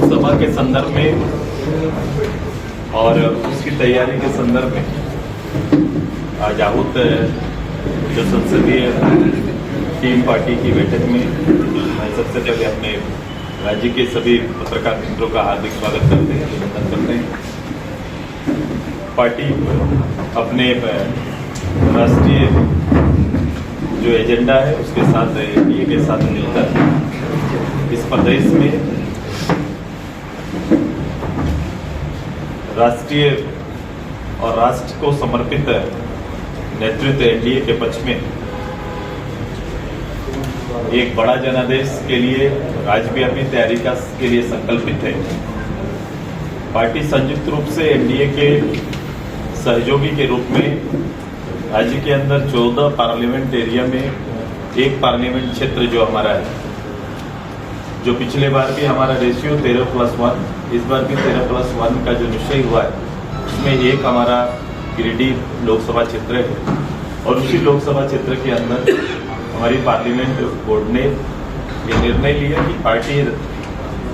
लोकसभा के संदर्भ में और उसकी तैयारी के संदर्भ में आज आहूत जो संसदीय टीम पार्टी की बैठक में मैं सबसे पहले अपने राज्य के सभी पत्रकार मित्रों का हार्दिक स्वागत करते हैं, अभिनंदन करते हैं। पार्टी अपने राष्ट्रीय जो एजेंडा है उसके साथ एनडीए के साथ मिलकर इस प्रदेश में राष्ट्रीय और राष्ट्र को समर्पित नेतृत्व एनडीए के पक्ष में एक बड़ा जनादेश के लिए राज्यव्यापी तैयारी के लिए संकल्पित है। पार्टी संयुक्त रूप से एनडीए के सहयोगी के रूप में राज्य के अंदर 14 पार्लियामेंट एरिया में एक पार्लियामेंट क्षेत्र जो हमारा है, जो पिछले बार भी हमारा रेशियो 13+1, इस बार भी 13+1 का जो निश्चय हुआ है उसमें एक हमारा गिरिडीह लोकसभा क्षेत्र है। और उसी लोकसभा क्षेत्र के अंदर हमारी पार्लियामेंट बोर्ड ने ये निर्णय लिया कि पार्टी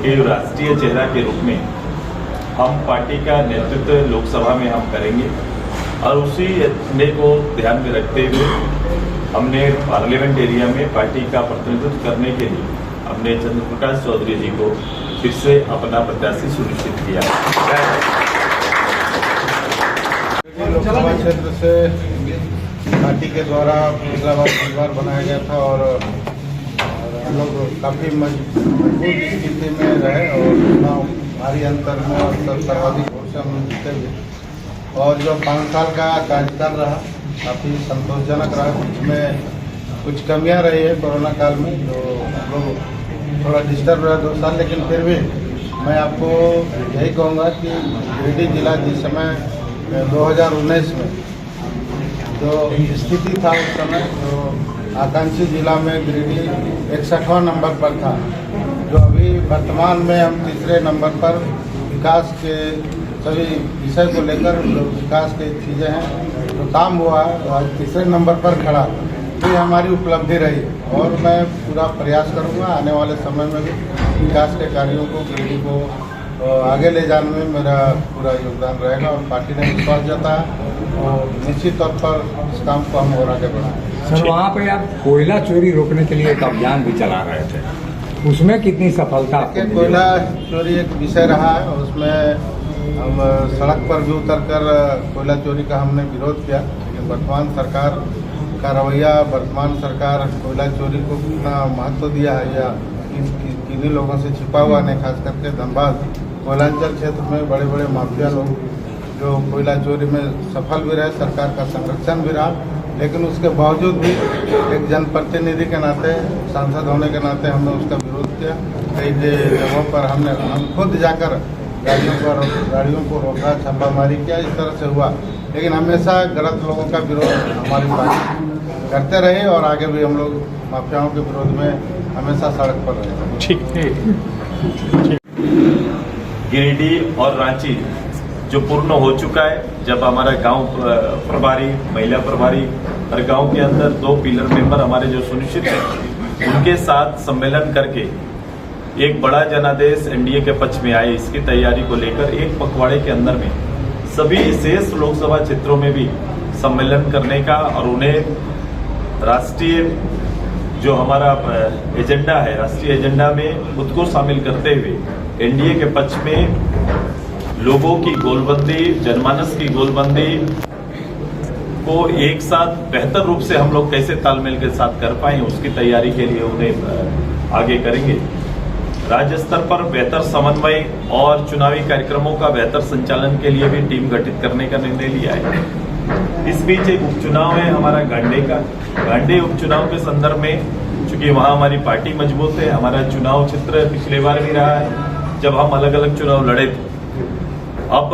के राष्ट्रीय चेहरा के रूप में हम पार्टी का नेतृत्व लोकसभा में हम करेंगे। और उसी निर्णय को ध्यान में रखते हुए हमने पार्लियामेंट एरिया में पार्टी का प्रतिनिधित्व करने के लिए हमने चंद्र प्रकाश चौधरी जी को फिर से अपना प्रत्याशी सुनिश्चित किया। लोकसभा क्षेत्र से पार्टी के द्वारा पिछला बार उम्मीदवार बनाया गया था और हम लोग काफ़ी मजबूत स्थिति में रहे और चुनाव भारी अंतर में और सर्वाधिक वोट से हम जीते हुए। और जो 5 साल का कार्यकाल रहा काफ़ी संतोषजनक रहा। इसमें कुछ कमियां रही है कोरोना काल में, जो हम लोग थोड़ा डिस्टर्ब रहा 2 साल, लेकिन फिर भी मैं आपको यही कहूँगा कि गिरिडीह जिला जिस समय 2019 में जो स्थिति था उस समय जो आकांक्षी जिला में गिरिडीह 61वां नंबर पर था, जो अभी वर्तमान में हम 3रे नंबर पर विकास के सभी विषय को लेकर जो विकास की चीज़ें हैं जो काम हुआ है आज 3रे नंबर पर खड़ा, ये हमारी उपलब्धि रही। और मैं पूरा प्रयास करूंगा आने वाले समय में भी विकास के कार्यों को गिरिडीह को आगे ले जाने में मेरा पूरा योगदान रहेगा। और पार्टी ने विश्वास जताया और निश्चित तौर पर इस काम को हम और आगे बढ़ाएंगे। सर, वहाँ पे आप कोयला चोरी रोकने के लिए एक अभियान भी चला रहे थे, उसमें कितनी सफलता? कोयला चोरी एक विषय रहा है और उसमें हम सड़क पर भी उतरकर कोयला चोरी का हमने विरोध किया, लेकिन वर्तमान सरकार का रवैया, वर्तमान सरकार कोयला चोरी को कितना महत्व दिया है या किन्हीं लोगों से छिपा हुआ नहीं, खास करके धनबाद कोयलांचल क्षेत्र में बड़े बड़े माफिया लोग जो कोयला चोरी में सफल भी रहे, सरकार का संरक्षण भी रहा। लेकिन उसके बावजूद भी एक जनप्रतिनिधि के नाते, सांसद होने के नाते हमने उसका विरोध किया। कई जगहों पर हम खुद जाकर गाड़ियों को रोका, छापामारी किया, इस तरह से हुआ। लेकिन हमेशा गलत लोगों का विरोध हमारी पार्टी करते रहे और आगे भी हम लोग माफियाओं के विरोध में हमेशा सड़क पर रहे। ठीक है। गिरिडीह और रांची जो पूर्ण हो चुका है, जब हमारा गांव प्रभारी, महिला प्रभारी और गांव के अंदर 2 पिलर मेंबर हमारे जो सुनिश्चित हैं, उनके साथ सम्मेलन करके एक बड़ा जनादेश एनडीए के पक्ष में आए, इसकी तैयारी को लेकर एक पखवाड़े के अंदर में सभी शेष लोकसभा क्षेत्रों में भी सम्मेलन करने का और उन्हें राष्ट्रीय जो हमारा एजेंडा है, राष्ट्रीय एजेंडा में खुद को शामिल करते हुए एनडीए के पक्ष में लोगों की गोलबंदी, जनमानस की गोलबंदी को एक साथ बेहतर रूप से हम लोग कैसे तालमेल के साथ कर पाएं, उसकी तैयारी के लिए उन्हें आगे करेंगे। राज्य स्तर पर बेहतर समन्वय और चुनावी कार्यक्रमों का बेहतर संचालन के लिए भी टीम गठित करने का निर्णय लिया है। इस बीच एक उपचुनाव है हमारा गांडे उपचुनाव के संदर्भ में, चूंकि वहां हमारी पार्टी मजबूत है, हमारा चुनाव क्षेत्र पिछले बार भी रहा है जब हम अलग अलग चुनाव लड़े थे। अब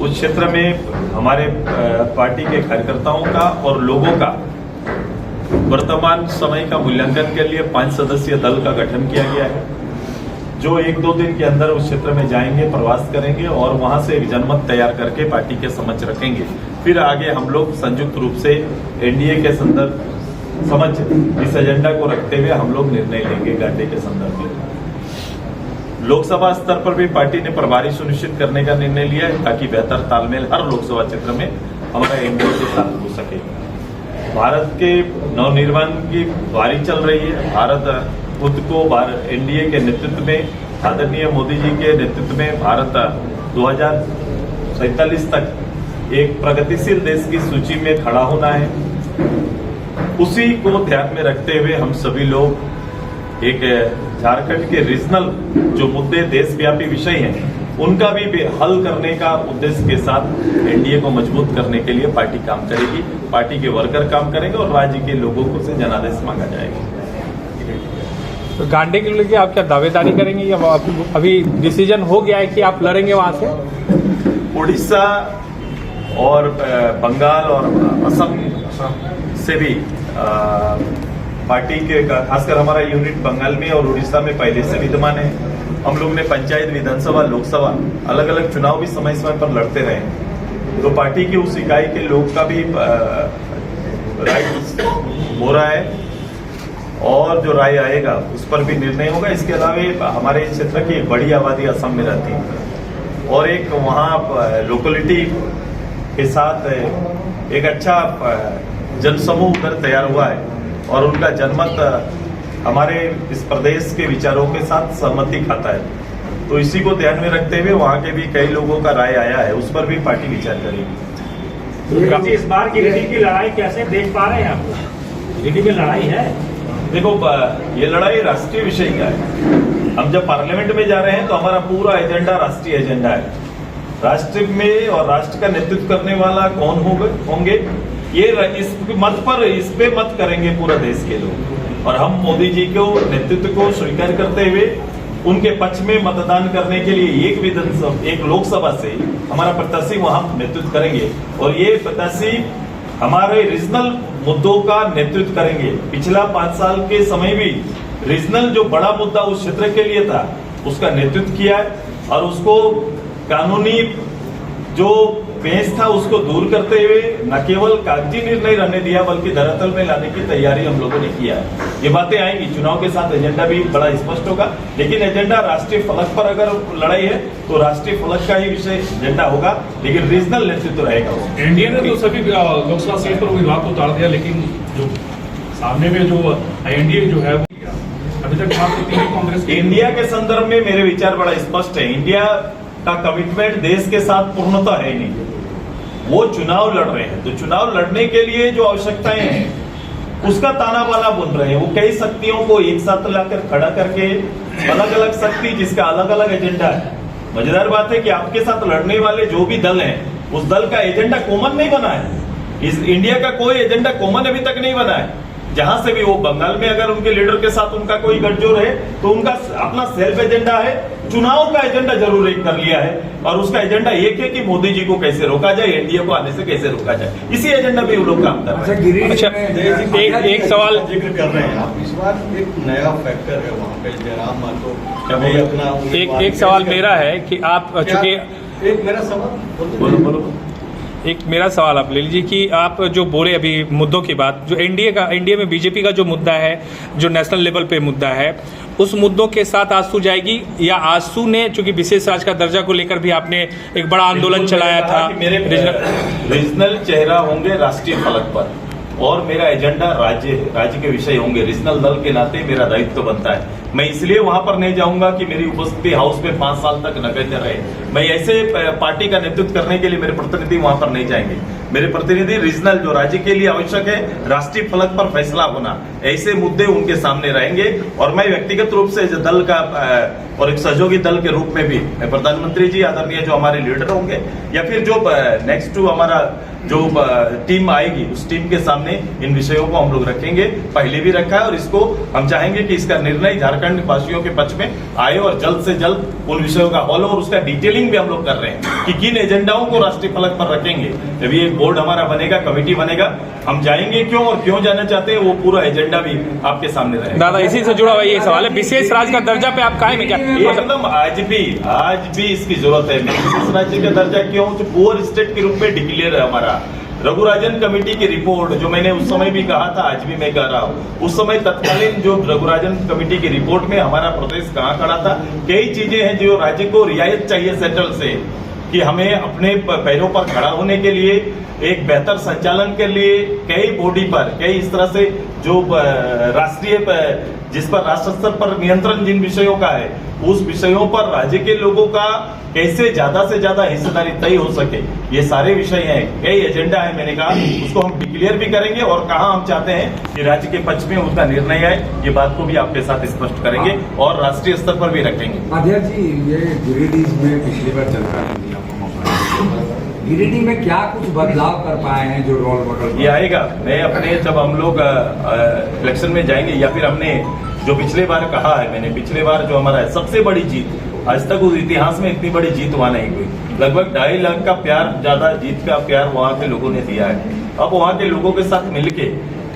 उस क्षेत्र में हमारे पार्टी के कार्यकर्ताओं का और लोगों का वर्तमान समय का मूल्यांकन के लिए 5 सदस्यीय दल का गठन किया गया है, जो 1-2 दिन के अंदर उस क्षेत्र में जाएंगे, प्रवास करेंगे और वहां से एक जनमत तैयार करके पार्टी के समक्ष रखेंगे। फिर आगे हम लोग संयुक्त रूप से एनडीए के समक्ष इस एजेंडा को रखते हुए हम लोग निर्णय लेंगे गांडे के संदर्भ में। लोकसभा स्तर पर भी पार्टी ने प्रभारी सुनिश्चित करने का निर्णय लिया है ताकि बेहतर तालमेल हर लोकसभा क्षेत्र में हमारा एनडीए के साथ हो सके। भारत के नवनिर्माण की बारी चल रही है। भारत खुद को एनडीए के नेतृत्व में, आदरणीय मोदी जी के नेतृत्व में भारत 2047 तक एक प्रगतिशील देश की सूची में खड़ा होना है। उसी को ध्यान में रखते हुए हम सभी लोग एक झारखंड के रीजनल जो मुद्दे देशव्यापी विषय हैं उनका भी हल करने का उद्देश्य के साथ एनडीए को मजबूत करने के लिए पार्टी काम करेगी। पार्टी के वर्कर काम करेंगे और राज्य के लोगों को से जनादेश मांगा जाएगा। तो गांधी के लेके आप क्या दावेदारी करेंगे या अभी डिसीजन हो गया है कि आप लड़ेंगे वहां से? उड़ीसा और बंगाल और असम से भी पार्टी के खासकर हमारा यूनिट बंगाल में और उड़ीसा में पहले से विद्यमान है। हम लोग ने पंचायत, विधानसभा, लोकसभा अलग अलग चुनाव भी समय समय पर लड़ते रहे। तो पार्टी की उस इकाई के लोग का भी राय हो रहा है और जो राय आएगा उस पर भी निर्णय होगा। इसके अलावा हमारे क्षेत्र की एक बड़ी आबादी असम में रहती है और एक वहाँ लोकेलिटी के साथ एक अच्छा जनसमूह उधर तैयार हुआ है और उनका जनमत हमारे इस प्रदेश के विचारों के साथ सहमति खाता है। तो इसी को ध्यान में रखते हुए वहाँ के भी कई लोगों का राय आया है, उस पर भी पार्टी विचार करेगी। इस बार की गिरिडीह की लड़ाई कैसे देख पा रहे हैं आप? गिरिडीह में लड़ाई है। देखो, ये लड़ाई राष्ट्रीय विषय का है। हम जब पार्लियामेंट में जा रहे हैं तो हमारा पूरा एजेंडा राष्ट्रीय एजेंडा है। राष्ट्र में और राष्ट्र का नेतृत्व करने वाला कौन होंगे ये इस पे मत करेंगे पूरा देश के लोग। और हम मोदी जी को नेतृत्व को स्वीकार करते हुए उनके पक्ष में मतदान करने के लिए एक लोकसभा से हमारा प्रत्याशी वहां नेतृत्व करेंगे और ये प्रत्याशी हमारे रीजनल मुद्दों का नेतृत्व करेंगे। पिछला 5 साल के समय भी रीजनल जो बड़ा मुद्दा उस क्षेत्र के लिए था उसका नेतृत्व किया है और उसको कानूनी जो पेश था उसको दूर करते हुए न केवल कागजी निर्णय रहने दिया बल्कि धरातल में लाने की तैयारी हम लोगों ने किया है। ये बातें आएंगी, चुनाव के साथ एजेंडा भी बड़ा स्पष्ट होगा, लेकिन एजेंडा राष्ट्रीय फलक पर अगर लड़ाई है तो राष्ट्रीय फलक का ही विषय एजेंडा होगा, लेकिन रीजनल नेतृत्व रहेगा। एनडीए ने तो सभी लोकसभा सीट पर विवाद को उतार दिया, लेकिन जो सामने में जो एनडीए जो है अभी तक कांग्रेस इंडिया के संदर्भ में मेरे विचार बड़ा स्पष्ट है। इंडिया का कमिटमेंट देश के साथ पूर्णतः है नहीं। वो चुनाव लड़ रहे हैं तो चुनाव लड़ने के लिए जो आवश्यकताएं हैं उसका ताना बाना बुन रहे हैं। वो कई शक्तियों को एक साथ लाकर खड़ा करके अलग अलग शक्ति जिसका अलग अलग एजेंडा है। मजेदार बात है कि आपके साथ लड़ने वाले जो भी दल हैं उस दल का एजेंडा कॉमन नहीं बना है। इस इंडिया का कोई एजेंडा कॉमन अभी तक नहीं बना है। जहां से भी वो बंगाल में अगर उनके लीडर के साथ उनका कोई गठजोड़ है तो उनका अपना सेल्फ एजेंडा है। चुनाव का एजेंडा जरूर एक कर लिया है और उसका एजेंडा एक है कि मोदी जी को कैसे रोका जाए, एनडीए को आने से कैसे रोका जाए। इसी एजेंडा पे वो लोग काम कर रहे हैं। अच्छा, एक सवाल जिक्र कर रहे हैं आप। इस बार एक नया फैक्टर है वहाँ पे जयराम मातो अपना एक सवाल मेरा है कि आप चूंकि एक मेरा सवाल बोलो। एक मेरा सवाल आप ले लीजिए कि आप जो बोले अभी मुद्दों की बात, जो एनडीए में बीजेपी का जो मुद्दा है, जो नेशनल लेवल पे मुद्दा है, उस मुद्दों के साथ आजसू जाएगी या आजसू ने चूंकि विशेष राज्य का दर्जा को लेकर भी आपने एक बड़ा आंदोलन चलाया था? मेरे रीजनल चेहरा होंगे राष्ट्रीय फलक पर और मेरा एजेंडा राज्य के विषय होंगे। रीजनल दल के नाते मेरा दायित्व बनता है। मैं इसलिए वहां पर नहीं जाऊंगा कि मेरी उपस्थिति हाउस में 5 साल तक नगण्य रहे। मैं ऐसे पार्टी का नेतृत्व करने के लिए मेरे प्रतिनिधि वहां पर नहीं जाएंगे। मेरे प्रतिनिधि रीजनल जो राज्य के लिए आवश्यक है, राष्ट्रीय फलक पर फैसला होना, ऐसे मुद्दे उनके सामने रहेंगे। और मैं व्यक्तिगत रूप से दल का और एक सहयोगी दल के रूप में भी प्रधानमंत्री जी आदरणीय जो हमारे लीडर होंगे या फिर जो नेक्स्ट टू हमारा जो टीम आएगी उस टीम के सामने इन विषयों को हम लोग रखेंगे। पहले भी रखा है और इसको हम चाहेंगे कि इसका निर्णय झारखंड वासियों के पक्ष में आए और जल्द से जल्द उन विषयों का हल और उसका डिटेलिंग भी हम लोग कर रहे हैं कि किन एजेंडाओं को राष्ट्रीय फलक पर रखेंगे। जब ये बोर्ड हमारा बनेगा, कमेटी बनेगा, हम जाएंगे क्यों और क्यों जाना चाहते हैं वो पूरा एजेंडा भी आपके सामने रहेगा। दादा, इसी से जुड़ा हुआ ये सवाल है, विशेष राज्य का दर्जा पे आप कायम है क्या? एकदम आज भी इसकी जरूरत है। विशेष राज्य का दर्जा क्यों? पुअर स्टेट के रूप में डिक्लेयर है हमारा रघुराजन कमेटी की रिपोर्ट जो मैंने उस समय भी कहा था, आज भी मैं कह रहा हूँ, उस समय तत्कालीन जो रघुराजन कमेटी की रिपोर्ट में हमारा प्रदेश कहाँ खड़ा था, कई चीजें हैं जो राज्य को रियायत चाहिए सेंट्रल से, कि हमें अपने पैरों पर खड़ा होने के लिए, एक बेहतर संचालन के लिए कई बॉडी पर, कई इस तरह से जो राष्ट्रीय जिस पर राष्ट्र स्तर पर नियंत्रण जिन विषयों का है, उस विषयों पर राज्य के लोगों का कैसे ज्यादा से ज्यादा हिस्सेदारी तय हो सके, ये सारे विषय हैं, कई एजेंडा है। मैंने कहा उसको हम डिक्लेयर भी करेंगे और कहां हम चाहते हैं कि राज्य के पक्ष में उसका निर्णय आए, ये बात को भी आपके साथ स्पष्ट करेंगे और राष्ट्रीय स्तर पर भी रखेंगे। अध्यक्ष जी, ये गिरिडीह में पिछली बार चर्चा की थी, आपको मौका गिरिडीह में क्या कुछ बदलाव कर पाए हैं जो रोल मॉडल? ये आएगा। मैं अपने जब हम लोग इलेक्शन में जाएंगे, या फिर हमने जो पिछले बार कहा है, मैंने पिछले बार जो हमारा सबसे बड़ी जीत, आज तक उस इतिहास में इतनी बड़ी जीत वहां नहीं हुई, लगभग 2.5 लाख का प्यार, ज्यादा जीत का प्यार वहां के लोगों ने दिया है। अब वहां के लोगों के साथ मिलके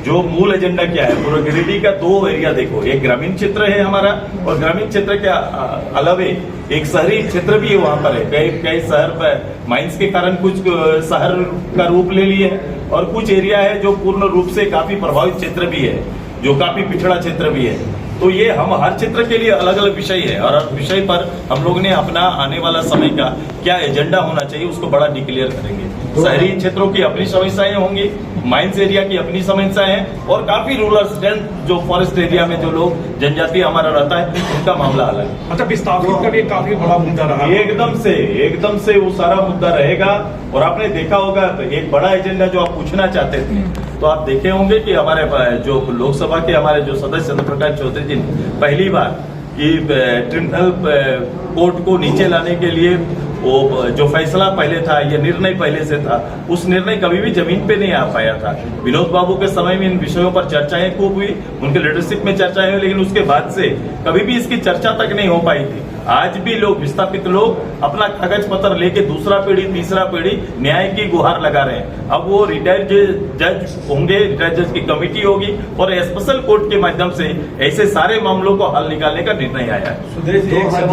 जो मूल एजेंडा क्या है, पूरा गिरिडीह का 2 एरिया देखो, एक ग्रामीण क्षेत्र है हमारा, और ग्रामीण क्षेत्र के अलावे एक शहरी क्षेत्र भी है वहां पर है। कई शहर माइंस के कारण कुछ शहर का रूप ले लिए हैं, और कुछ एरिया है जो पूर्ण रूप से काफी प्रभावित क्षेत्र भी है, जो काफी पिछड़ा क्षेत्र भी है। तो ये हम हर क्षेत्र के लिए अलग अलग विषय है, और हर विषय पर हम लोग ने अपना आने वाला समय का क्या एजेंडा होना चाहिए उसको बड़ा डिक्लेयर करेंगे। शहरी क्षेत्रों की अपनी समस्याएं होंगी, माइंस एरिया की अपनी समस्याएं हैं, और काफी रूरल स्ट्रेंथ जो फॉरेस्ट एरिया में जो लोग जनजाति हमारा रहता है, उनका मामला अलग है। अच्छा, विस्थापित का भी काफी बड़ा मुद्दा रहा। एकदम से वो सारा मुद्दा रहेगा। और आपने देखा होगा तो एक बड़ा एजेंडा जो आप पूछना चाहते थे, तो आप देखे होंगे कि हमारे जो लोकसभा के हमारे जो सदस्य चंद्र प्रकाश चौधरी जी पहली बार कि ट्रिब्यूनल कोर्ट को नीचे लाने के लिए वो जो फैसला पहले था, ये निर्णय पहले से था, उस निर्णय कभी भी जमीन पे नहीं आ पाया था। विनोद बाबू के समय में इन विषयों पर चर्चाएं खूब हुई, उनके लीडरशिप में चर्चाएं हुई, लेकिन उसके बाद से कभी भी इसकी चर्चा तक नहीं हो पाई थी। आज भी लोग, विस्थापित लोग अपना कागज पत्र लेके दूसरा पीढ़ी, तीसरा पीढ़ी न्याय की गुहार लगा रहे हैं। अब वो रिटायर्ड जज होंगे, रिटायर्ड जज की कमेटी होगी, और स्पेशल कोर्ट के माध्यम से ऐसे सारे मामलों को हल निकालने का निर्णय आया है।